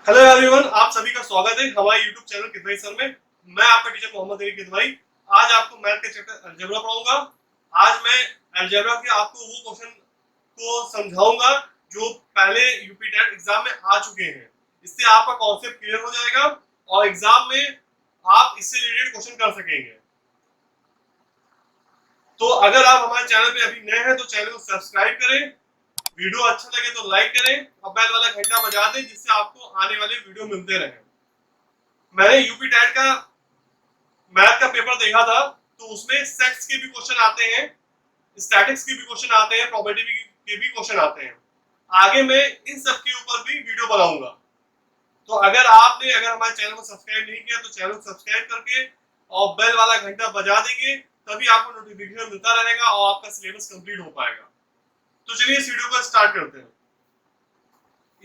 Hello everyone, आप सभी का स्वागत है हमारे यूट्यूब चैनल किदवाई सर में। मैं आपका टीचर मोहम्मद अली किदवाई। आज आपको मैथ के चैप्टर अलजेब्रा पढ़ाऊंगा। आज मैं अलजेब्रा के आपको वो क्वेश्चन को समझाऊंगा जो पहले यूपी टेट एग्जाम में आ चुके हैं। इससे आपका कॉन्सेप्ट क्लियर हो जाएगा और एग्जाम में आप इससे रिलेटेड क्वेश्चन कर सकेंगे। तो अगर आप हमारे चैनल पे अभी नए हैं तो चैनल को सब्सक्राइब करें, वीडियो अच्छा लगे तो लाइक करें और बेल वाला घंटा बजा दें जिससे आपको आने वाले वीडियो मिलते रहें। मैंने यूपी टेट का मैथ का पेपर देखा था तो उसमें सेट्स के भी क्वेश्चन आते हैं, स्टैटिक्स के भी क्वेश्चन आते हैं, प्रोबेबिलिटी के भी क्वेश्चन आते हैं। आगे मैं इन सब के ऊपर भी वीडियो बनाऊंगा। तो अगर हमारे चैनल को सब्सक्राइब नहीं किया तो चैनल को सब्सक्राइब करके और बेल वाला घंटा बजा देंगे, तभी आपको नोटिफिकेशन मिलता रहेगा और आपका सिलेबस कंप्लीट हो पाएगा। तो चलिए इस वीडियो को स्टार्ट करते हैं।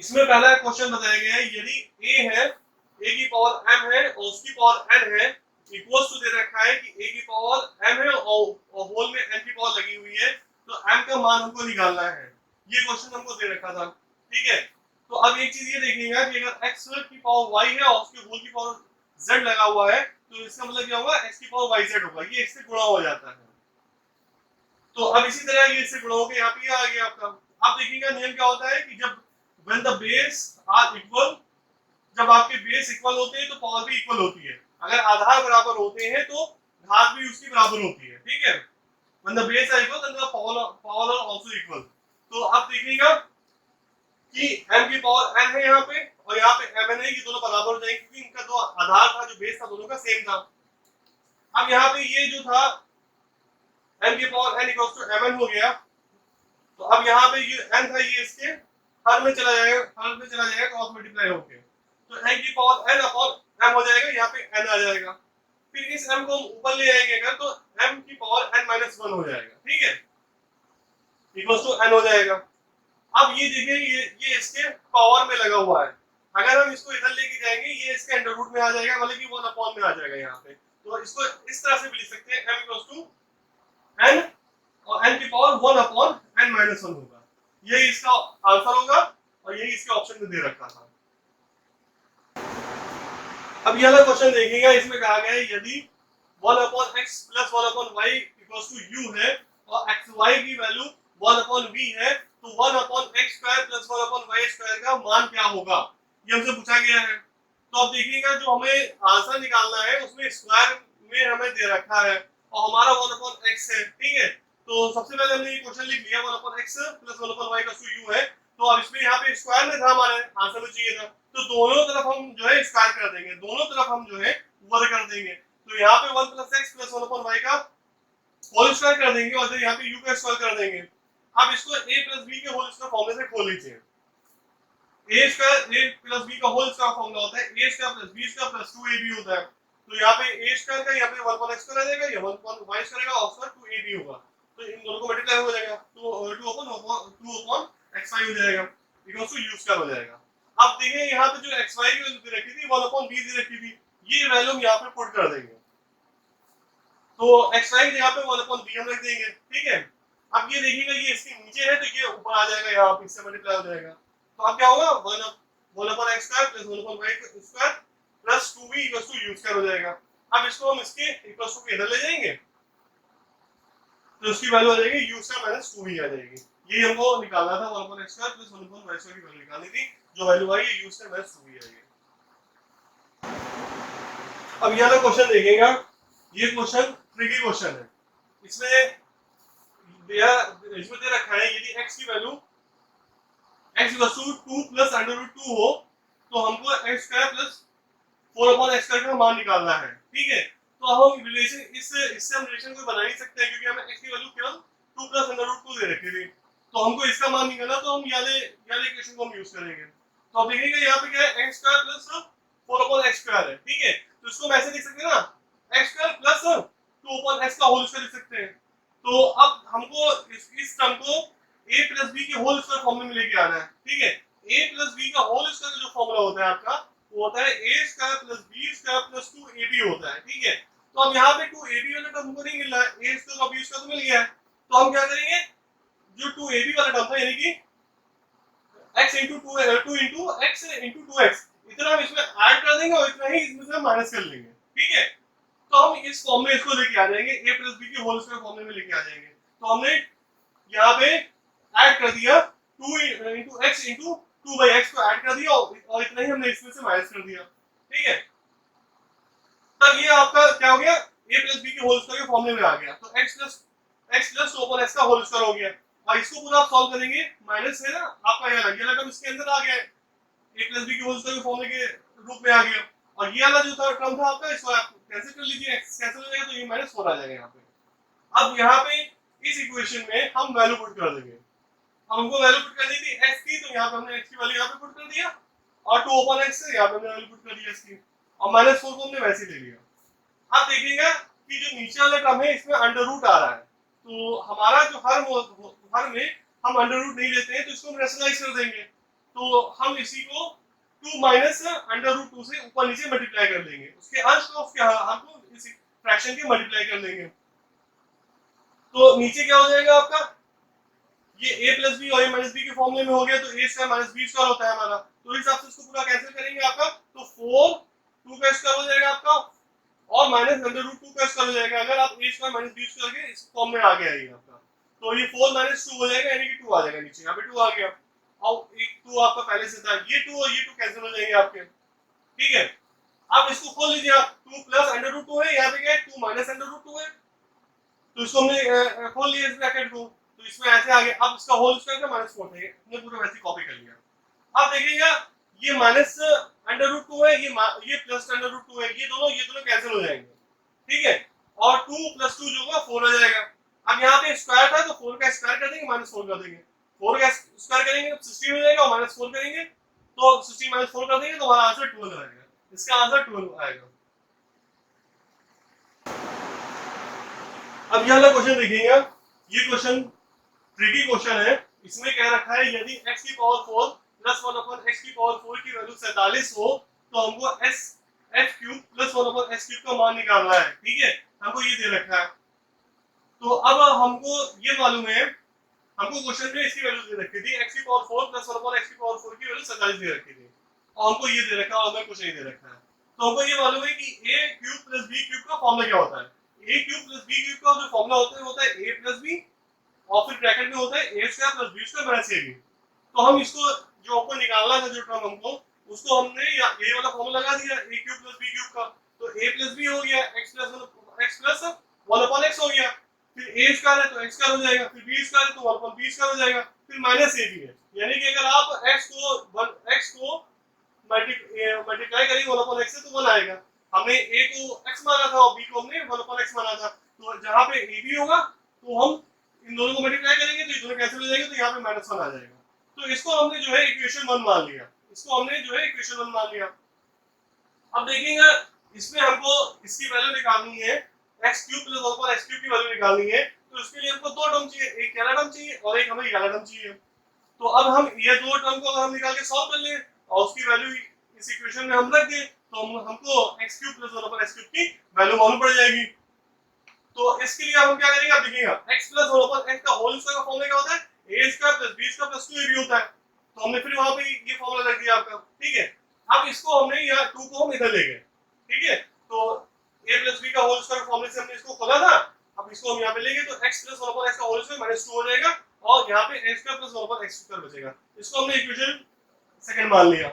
इसमें पहला क्वेश्चन बताया गया है, यदि a है, a की पावर m है और उसकी पावर n है, इक्वल्स टू दे रखा है कि a की पावर m है और होल में n की पावर लगी हुई है, तो m का मान हमको निकालना है। ये क्वेश्चन हमको दे रखा था, ठीक है। तो अब एक चीज ये देखिएगा कि अगर x की पावर y है और उसके होल की पावर z लगा हुआ है तो इसका मतलब क्या होगा, x की पावर yz होगा। ये x से गुणा हो जाता है। तो अब इसी तरह ये इससे गुणा होकर यहाँ पे आ गया आपका। अब देखिएगा नियम क्या होता है कि जब when the base are equal, जब आपके बेस इक्वल होते हैं तो पावर भी इक्वल होती है। अगर आधार बराबर होते हैं तो घात भी उसकी बराबर होती है, ठीक है। when the base are equal then the power are also equal। तो अब देखिएगा कि m की पावर n है यहाँ पे और यहाँ पे mn है, ये दोनों बराबर हो जाएंगे क्योंकि इनका जो आधार था, जो बेस था, दोनों का सेम था। अब यहाँ पे ये जो था m की power n equals to mn हो गया। तो अब यहाँ पे ये n था, ये इसके हर में चला जाएगा क्रॉस मल्टीप्लाई होके, तो n की पावर n अपॉन m हो जाएगा, यहाँ पे n आ जाएगा। फिर इस m को हम ऊपर ले आएंगे अगर तो m की पावर n माइनस 1 हो जाएगा, ठीक है, इक्वल्स टू n हो जाएगा। अब ये देखिए ये इसके पावर में लगा हुआ है। अगर हम इसको इधर लेके जाएंगे ये इसके अंडर रूट में आ जाएगा, मतलब कि 1 अपॉन में आ जाएगा यहाँ पे। तो इसको इस तरह से भी लिख सकते हैं, m इक्वल्स टू n और n की पावर 1 अपॉन n माइनस 1 होगा। यही इसका आंसर होगा और यही इसके ऑप्शन में दे रखा था। अब ये वाला क्वेश्चन देखिएगा, इसमें कहा गया है यदि 1 upon x plus 1 upon y equals to u है और xy की वैल्यू 1 अपॉन v है तो 1 upon x square plus 1 upon y square का मान क्या होगा, ये हमसे पूछा गया है। तो अब देखिएगा जो हमें आंसर निकालना है उसमें स्क्वायर में हमें दे रखा है और हमारा 1 अपॉन x है, ठीक है। तो सबसे पहले हमने ये क्वेश्चन लिख लिया 1 upon x plus 1 upon y का u है। तो अब इसमें यहाँ पे स्क्वायर में था, हमारे आंसर में चाहिए था, तो दोनों तरफ हम जो है स्क्वायर कर देंगे, दोनों तरफ हम जो है वर्ग कर देंगे। तो यहाँ पे 1 plus x plus 1 upon y का होल स्क्वायर कर देंगे और फिर यहाँ पे u का स्क्वायर कर देंगे। अब इसको a प्लस b के होल स्क्वायर फॉर्मूले से खोल लीजिए। a square a plus b का होल स्क्वायर फॉर्मूला होता है a square plus b square plus 2ab होता है। तो यहाँ पे a स्क्वायर का यहाँ पे 1 अपॉन x स्क्वायर आ जाएगा, ये 1 अपॉन y स्क्वायर का और स्क्वायर 2ab होगा। तो इन दोनों को मल्टीप्लाई हो जाएगा, तो 2 अपॉन xy हो जाएगा इक्वल्स टू u स्क्वायर हो जाएगा। अब देखिए यहाँ पे जो xy की वैल्यू दे रखी थी 1 अपॉन b दे रखी थी, ये वैल्यू हम यहाँ पे पुट कर देंगे। तो xy की जगह पे 1 अपॉन b हम रख देंगे, ठीक है। अब ये देखिएगा ये इसके नीचे है तो ये ऊपर आ जाएगा, यहाँ पे इससे मल्टीप्लाई हो जाएगा। तो अब क्या होगा 1 upon x square plus 1 upon y square plus 2b equals to u square हो जाएगा। अब इसको हम इसके इक्वल्स टू के इधर ले जाएंगे तो इसकी वैल्यू आ जाएगी u स्क्वायर माइनस 2b आ जाएगी। ये हमको निकालना था 1 upon x square plus 1 upon y square की वैल्यू निकालनी थी, जो वैल्यू आई u स्क्वायर माइनस 2b आएगी। अब ये वाला क्वेश्चन देखेगा, ये क्वेश्चन ट्रिकी क्वेश्चन है। इसमें दे रखा है यदि x की value x equals to 2 plus under root 2 हो तो हमको x square plus 4 upon x square का मान निकालना है, ठीक है। तो हम रिलेशन इससे हम रिलेशन को बना नहीं सकते हैं क्योंकि हमें x की वैल्यू केवल 2 प्लस अंडर रूट 2 दे रखी थी। तो हमको इसका मान निकालना, तो हम याले इक्वेशन को हम यूज करेंगे। तो अब देखिएगा यहाँ पे क्या है, x square plus 4 upon x square है, ठीक है। तो इसको हम ऐसे लिख सकते हैं ना, x square plus 2 upon x का होल स्क्वायर लिख सकते हैं। तो अब हमको इस टर्म को a प्लस b के होल स्क्वायर फॉर्मूले में लेके आना है, ठीक है। a प्लस b का होल स्क्वायर जो फॉर्मूला होता है आपका वो होता है a square plus b square plus 2ab होता है, ठीक है। तो अब यहाँ पे 2ab वाला टर्म हमको नहीं मिल रहा है, a स्क्वायर और b स्क्वायर तो मिल गया है। तो हम क्या करेंगे, जो 2ab वाला टर्म था यानी कि x into 2 2 into x into 2x इतना हम इसमें ऐड कर देंगे और इतना ही इसमें से माइनस कर लेंगे, ठीक है। तो हम इस फॉर्म में इसको लेके आ जाएंगे, a प्लस बी के होल स्क्वायर फॉर्म में लेके आ जाएंगे। तो हमने यहाँ पे ऐड कर दिया 2 इंटू एक्स इंटू 2/x को ऐड कर दिया और इतना ही हमने इसमें से माइनस कर दिया, ठीक है। तब ये आपका क्या हो गया, a प्लस बी के होल स्क्वायर के फॉर्मूले में आ गया। तो x प्लस 2 अपॉन x का होल स्क्वायर हो गया। और इसको पूरा आप सॉल्व करेंगे, माइनस है ना आपका, ये अलग टर्म इसके अंदर आ गया है, a प्लस बी के होल स्क्वायर के फॉर्मूले के रूप में आ गया। और ये वाला जो था टर्म था आपका, इसको आप कैंसिल कर लीजिए, x कैंसिल हो जाएगा तो ये -4 आ जाएगा यहाँ पे। अब यहाँ पे इस इक्वेशन में हम वैल्यू पुट कर देंगे। हमको वैल्यू पुट करनी थी x की, तो यहाँ पे हमने x की वैल्यू यहाँ पे पुट कर दिया और 2 अपॉन x से यहाँ पे हमने वैल्यू पुट कर दिया इसकी, और -4 को हमने वैसे ही ले लिया। अब देखिएगा कि जो नीचे वाला टर्म है इसमें अंडर रूट आ रहा है, तो हमारा जो हर में हम अंडर रूट नहीं लेते हैं, तो इसको हम रेशनलाइज कर देंगे। तो हम इसी को 2 माइनस अंडर रूट 2 से ऊपर नीचे मल्टीप्लाई कर देंगे, उसके अंश को हमको इस फ्रैक्शन के मल्टीप्लाई कर देंगे। तो नीचे क्या हो जाएगा आपका, ये a प्लस बी और a माइनस बी के फॉर्मूले में हो गया, तो a square minus b square होता है हमारा। तो इस हिसाब से इसको पूरा कैंसिल करेंगे आपका, तो 4 2 का स्क्वायर हो जाएगा आपका और माइनस अंडर रूट 2 का स्क्वायर हो जाएगा। अगर आप a square minus b square के इस फॉर्म में आ गया है आपका, तो ये 4 माइनस 2 हो जाएगा, यानी कि 2 आ जाएगा नीचे, यहाँ पे 2 आ गया। और एक 2 आपका पहले से था, ये 2 और ये 2 कैंसिल हो जाएंगे आपके, ठीक है। अब इसको खोल लीजिए आप, 2 प्लस अंडर रूट 2 है, यहाँ पे क्या है 2 माइनस अंडर रूट 2 है, तो इसको हमने खोल लिया इस ब्रैकेट को, तो इसमें ऐसे आ गया। अब इसका होल स्क्वायर का -4 है, हमने पूरा वैसे कॉपी कर लिया। अब देखिएगा ये माइनस अंडर रूट 2 है, ये प्लस अंडर रूट 2 है, ये दोनों कैंसिल हो जाएंगे, ठीक है। और 2 प्लस 2 जो होगा 4 आ जाएगा। अब यहाँ पे स्क्वायर था तो 4 का स्क्वायर कर देंगे, -4 कर देंगे, 4 का स्क्वायर करेंगे तो 16 हो जाएगा, और -4 करेंगे तो 16 -4 कर देंगे तो हमारा आंसर 12 आएगा। इसका आंसर 12 आएगा। अब ये वाला क्वेश्चन देखिएगा, ये क्वेश्चन ट्रिकी क्वेश्चन है। इसमें कह रखा है यदि x की पावर 4 प्लस 1 अपॉन x की पावर 4 की वैल्यू 47 हो तो हमको f cube plus 1 upon x cube का मान निकालना है, ठीक है। हमको ये दे रखा है, तो अब हमको ये मालूम है, हमको क्वेश्चन में इसकी वैल्यू दे रखी थी, x की पावर 4 प्लस 1 अपॉन x की पावर 4 की वैल्यू 47 दे रखी थी, और हमको ये दे रखा है और हमें कुछ नहीं दे रखा है। तो हमको ये मालूम है कि a cube plus b cube का फॉर्मूला क्या होता है। a cube plus b cube का जो फॉर्मूला होता है a प्लस b, और फिर ब्रैकेट में होता है a square plus b square minus ab। तो हम इसको जो आपको निकालना था जो टर्म हमको, उसको हमने या a वाला फॉर्मूला लगा दिया, a cube plus b cube का, तो a प्लस b हो गया, x प्लस 1 अपॉन x हो गया, फिर a स्क्वायर है तो x स्क्वायर हो जाएगा, फिर b स्क्वायर है तो 1 अपॉन b स्क्वायर हो जाएगा, फिर माइनस ab है। यानी कि अगर आप x को मल्टीप्लाई करेंगे 1 अपॉन x से तो 1 आएगा। हमने a को x माना था और b को हमने 1 अपॉन x माना था, तो जहां पे ab होगा तो हम इन दोनों को मल्टीप्लाई करेंगे तो ये दोनों कैंसिल हो जाएंगे, तो यहाँ पे -1 आ जाएगा। तो इसको हमने जो है इक्वेशन 1 मान लिया, अब देखिएगा इसमें हमको इसकी वैल्यू निकालनी है, x cube plus 1 upon x cube की वैल्यू निकालनी है। तो इसके लिए हमको दो टर्म चाहिए, एक पहला टर्म चाहिए और एक हमें पहला टर्म चाहिए। तो अब हम ये दो टर्म को अगर हम निकाल के सॉल्व कर लें और उसकी वैल्यू इस इक्वेशन में हम रख दें, तो हमको x cube plus 1 upon x cube की वैल्यू मालूम पड़ जाएगी। तो इसके लिए हम क्या करेंगे, अब देखिएगा x प्लस 1 अपॉन x का होल स्क्वायर का फॉर्मूला क्या होता है, a square plus b square plus 2ab होता है। तो हमने फिर वहां पे ये फॉर्मूला रख दिया आपका, ठीक है। अब इसको हमने यहाँ 2 को हम इधर ले गए, ठीक है। तो a प्लस b का होल स्क्वायर फॉर्मूले से हमने इसको खोला था, अब इसको हम यहाँ पे लेंगे तो x प्लस 1 अपॉन x का होल स्क्वायर -2 हो जाएगा, और यहाँ पे x square plus 1 upon x square बचेगा। इसको हमने इक्वेशन सेकंड मान लिया।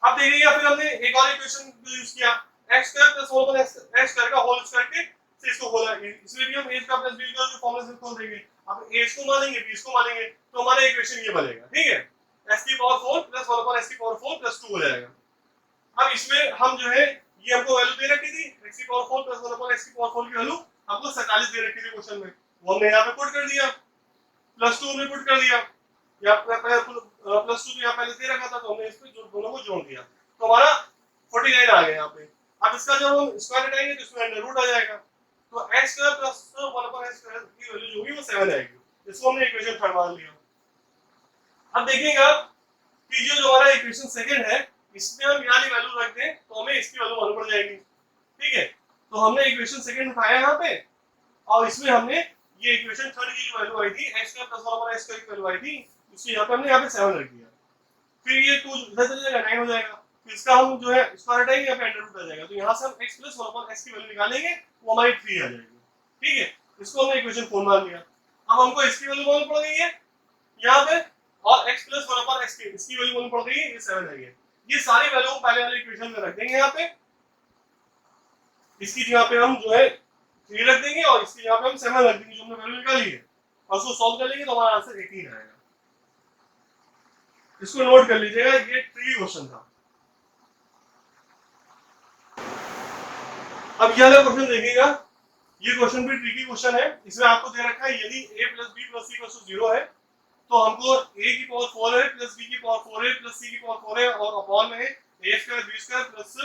अब देखिएगा फिर हमने एक और इक्वेशन यूज किया, x square plus 1 upon x square का होल स्क्वायर के से इसको खोला, इसमें भी हम a square plus b square के फॉर्मूले से खोल देंगे। अब a को मानेंगे b को मानेंगे, तो हमारा इक्वेशन ये बनेगा, ठीक है। x की पावर 4 प्लस 1 अपॉन x की पावर 4 प्लस 2 हो जाएगा। अब इसमें हम जो है ये हमको वैल्यू दे रखी थी, x की पावर 4 प्लस 1 अपॉन x की पावर 4 की वैल्यू हमको 47 दे रखी थी क्वेश्चन में, वो हमने यहाँ पे पुट कर दिया, प्लस 2 हमने पुट कर दिया, या प्लस 2 तो यहाँ पहले दे रखा था, तो हमने इसमें दोनों को जोड़ दिया, तो हमारा 49 आ गया यहाँ पे। अब इसका जब हम स्क्वायर हटाएंगे तो इसमें अंडर रूट आ जाएगा, तो x square plus 1 upon x square की वैल्यू जो होगी वो 7 आएगी। इसको हमने इक्वेशन थर्ड मान लिया। अब देखिएगा कि जो हमारा इक्वेशन सेकंड है, इसमें हम यहाँ की वैल्यू रख दें तो हमें इसकी वैल्यू मालूम पड़ जाएगी, ठीक है। तो हमने इक्वेशन सेकंड उठाया यहाँ पे, और इसमें हमने ये इक्वेशन थर्ड की जो वैल्यू आई थी x square plus 1 upon x square की वैल्यू आई थी, उसको यहाँ पे हमने यहाँ पे 7 रख दिया। फिर ये 2 इधर चले जाएगा, 9 हो जाएगा, तो इसका हम जो है स्क्वायर हटाएंगे, यहाँ पे अंडर रूट आ जाएगा, तो यहाँ से हम x प्लस 1 अपॉन x की वैल्यू निकालेंगे, वो हमारी 3 आ जाएगी। ठीक है, इसको हमने इक्वेशन 4 मान लिया। अब हमको इसकी वैल्यू मालूम पड़ गई है यहाँ पे, और x प्लस 1 अपॉन x की इसकी वैल्यू मालूम पड़ गई है, ये 7 है। ये सारी वैल्यू पहले वाले इक्वेशन में रख देंगे यहाँ पे, इसकी जगह पे हम जो है 3 रख देंगे और इसकी जगह पे हम 7 रख देंगे जो हमने वैल्यू निकाली है, और उसको सॉल्व कर लेंगे तो हमारा आंसर 18 आएगा। इसको नोट कर लीजिएगा, ये ट्रिकी क्वेश्चन था। अब ये वाला क्वेश्चन देखिएगा, ये क्वेश्चन भी ट्रिकी क्वेश्चन है। इसमें आपको दे रखा है यदि a plus b plus c equal to 0 है तो हमको a की पावर 4 है प्लस b की पावर 4 है प्लस c की पावर 4 है और अपॉन में a square b square plus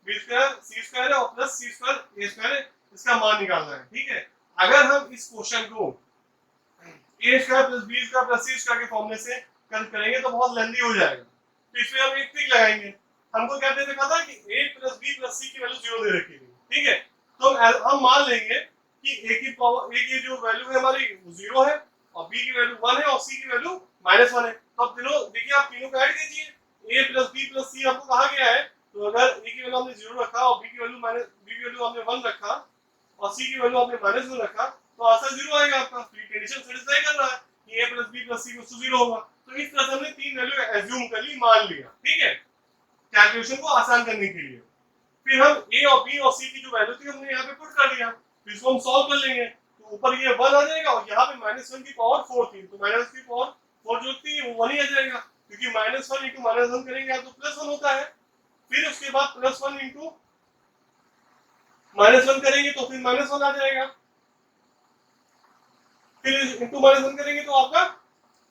b square c square है और plus c square a square है, इसका मान निकालना है। ठीक है, अगर हम इस क्वेश्चन को a square plus b square plus c square के फॉर्मूले से कन्वर्ट करेंगे तो बहुत लेंथी हो जाएगा, तो इसमें हम एक ट्रिक लगाएंगे। हमको क्या दे रखा था कि a plus b plus c की वैल्यू 0 दे रखी थी। ठीक है, तो हम मान लेंगे कि a की पावर a की जो वैल्यू है हमारी 0 है और b की वैल्यू 1 है और c की वैल्यू -1 है। तो अब तीनों देखिए, आप तीनों को ऐड कीजिए, a plus b plus c हमको कहा गया है, तो अगर a की वैल्यू हमने 0 रखा और b की वैल्यू हमने 1 रखा और c की वैल्यू हमने -1 रखा, तो आंसर 0 आएगा आपका। तो ये कंडीशन सेटिस्फाई कर रहा है कि a plus b plus c equal to 0 होगा। तो इस तरह से हमने तीन वैल्यू एज्यूम कर ली, मान लिया। ठीक है, कैलकुलेशन को आसान करने के लिए। फिर हम a और b और c की जो वैल्यू थी हमने यहाँ पे पुट कर दिया, तो इसको हम सॉल्व कर लेंगे। तो ऊपर ये 1 आ जाएगा और यहाँ पे -1 की पावर 4 थी, तो माइनस की पावर 4 जो थी वो 1 ही आ जाएगा, क्योंकि -1 इंटू -1 करेंगे तो +1 होता है। फिर उसके बाद +1 इंटू -1 करेंगे तो फिर -1 आ जाएगा, फिर इंटू -1 करेंगे तो आपका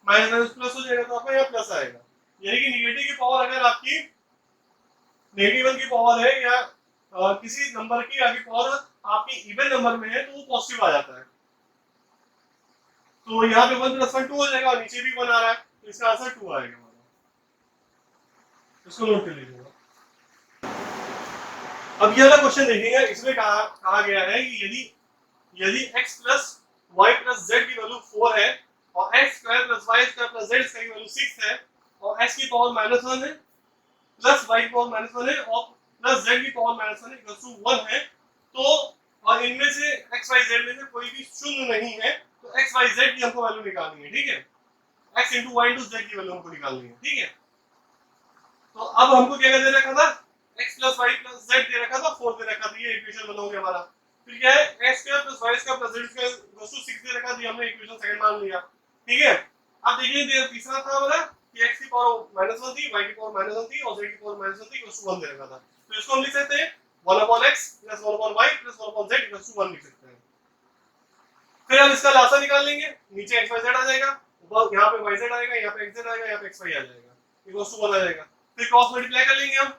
माइनस प्लस हो जाएगा, तो आपका यहाँ प्लस आएगा। यानी कि निगेटिव की पावर अगर आपकी नेगेटिव 1 की पावर है या किसी नंबर की आगे पावर आपकी इवन नंबर में है तो वो पॉजिटिव आ जाता है। तो यहाँ पे 1 + 1 2 हो जाएगा और नीचे भी 1 आ रहा है, तो इसका आंसर 2 आएगा हमारा। इसको नोट कर लीजिएगा। अब ये वाला क्वेश्चन देखिएगा, इसमें कहा गया है कि यदि x + y + z की वैल्यू 4 है और x² + y² + z² की वैल्यू 6 है और x की पावर -1 है प्लस y की पावर -1 है और प्लस z की पावर -1 इक्वल टू 1 है, तो और इनमें से x y z में से कोई भी शून्य नहीं है, तो x y z की हमको वैल्यू निकालनी है। ठीक है, x * y * z की वैल्यू हमको निकालनी है। ठीक है, तो अब हमको क्या दे रखा था, x + y + z दे रखा था, 4 दे रखा था, ये इक्वेशन बना हो गया हमारा। फिर क्या है, x² + y² + z² equal to 6 दे रखा था, हमने इक्वेशन सेकंड मान लिया। ठीक है, अब देखिए तीसरा था हमारा कि x की पावर -1 थी, y की पावर -1 थी और z की पावर -1 थी, इक्वल टू 1 दे रखा था। तो इसको हम लिख सकते हैं 1/x + 1/y + 1/z equal to 1 लिख सकते हैं। फिर हम इसका लासा निकाल लेंगे, नीचे x y z आ जाएगा, ऊपर यहाँ पे y z आएगा, यहाँ पे x z आएगा, यहाँ पे x y आ जाएगा, इक्वल टू 1 आ जाएगा। फिर क्रॉस मल्टीप्लाई कर लेंगे हम,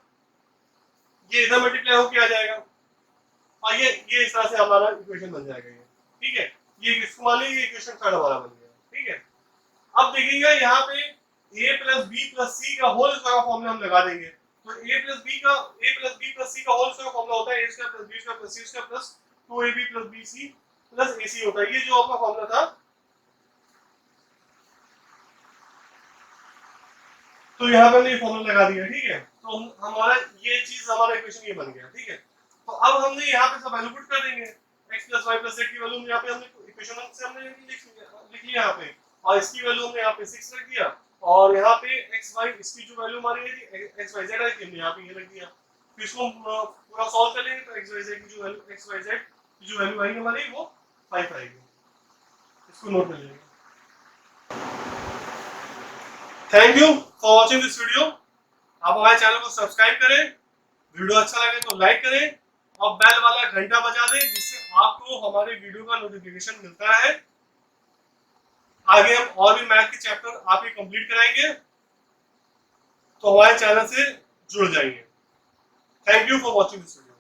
ये इधर मल्टीप्लाई होके आ जाएगा और ये इस तरह से हमारा इक्वेशन बन जाएगा ये। ठीक है, ये इसको मान लीजिए इक्वेशन थर्ड हमारा बन गया। ठीक है, अब देखिएगा यहाँ पे a + b + c का होल स्क्वायर का फॉर्मूला हम लगा देंगे। तो a + b + c का होल स्क्वायर फॉर्मूला होता है a² + b² + c² + 2ab + bc + ac होता है। ये जो आपका फॉर्मूला था, तो यहाँ पे हमने ये फॉर्मूला लगा दिया। ठीक है, तो हमारा ये चीज हमारा इक्वेशन ये बन गया। ठीक है, तो अब हमने यहाँ पे सब वैल्यू पुट कर देंगे, x + y + z की वैल्यू यहाँ पे हमने इक्वेशन से हमने लिख लिया यहाँ पे, और इसकी वैल्यू हमने यहाँ पे 6 रख दिया और यहाँ पे x y इसकी जो वैल्यू हमारी है x y z है कि हमने यहाँ पे ये रख दिया। फिर इसको पूरा सॉल्व कर लेंगे तो x y z की जो वैल्यू आएगी हमारी वो 5 आएगी। इसको नोट कर लेंगे। Thank you for watching this video. आप हमारे चैनल को सब्सक्राइब करें, वीडियो अच्छा लगे तो लाइक करें और बेल वाला घंटा बजा दें, जिससे आपको हमारे वीडियो का नोटिफिकेशन मिलता है। आगे हम और भी मैथ के चैप्टर आप ही कंप्लीट कराएंगे, तो हमारे चैनल से जुड़ जाइए। Thank you for watching this video.